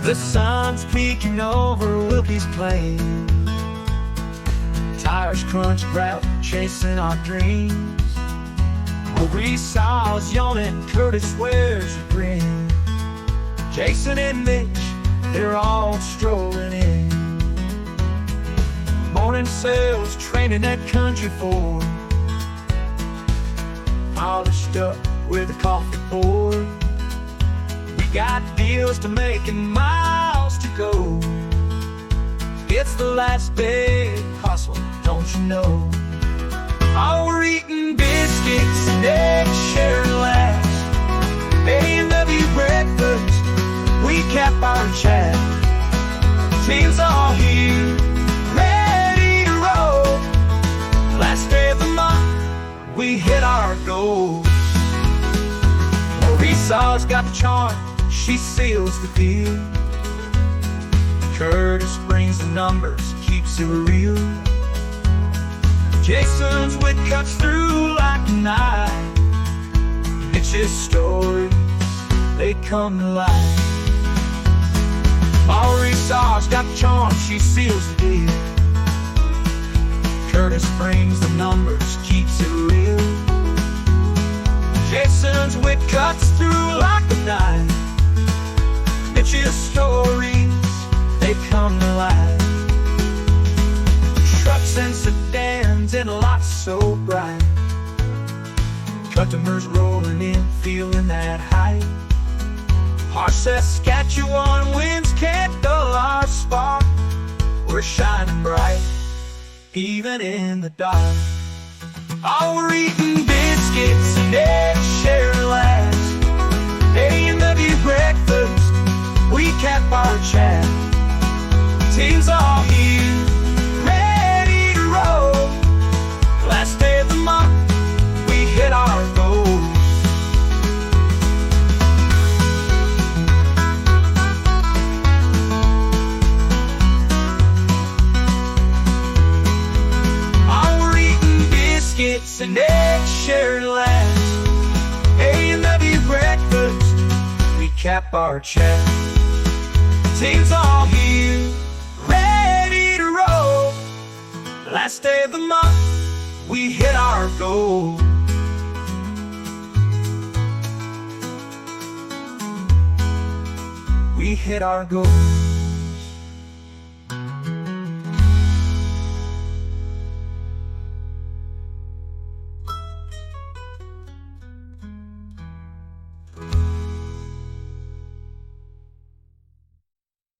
The sun's peeking over Wilkie's plain. Tires crunch gravel, chasing our dreams. Maurice's yawning, Curtis wears a grin. Jason and Mitch, they're all strolling in. Morning sales, training at Country Ford. Polished up with a coffee board. We got deals to make and miles to go. It's the last big hustle, don't you know? Oh, we're eating biscuits and eggs, sharing laughs. A&W breakfast, we cap our chat. Team's all here, ready to roll. Last day of the month, we hit our goal. Maurice's got the charm, she seals the deal. Curtis brings the numbers, keeps it real. Jason's wit cuts through like a knife. Mitch's stories, they come to life. Maurice's got the charm, she seals the deal. Curtis brings the numbers, keeps it real. Jason's wit cuts through like a knife. Mitch's stories, they come to life. Trucks and sedans and lots so bright. Customers rolling in, feeling that hype. Our Saskatchewan winds can't dull our spark. We're shining bright, even in the dark. Oh, we're eating biscuits and eggs, sharing laughs. A&W breakfast, we cap our chat. Team's all here, ready to roll. Last day of the month, we hit our goal. Oh, we're eating biscuits and eggs, sharing laughs. A&W breakfast, we cap our chat. Team's all here, ready to roll. Last day of the month, we hit our goal. We hit our goal.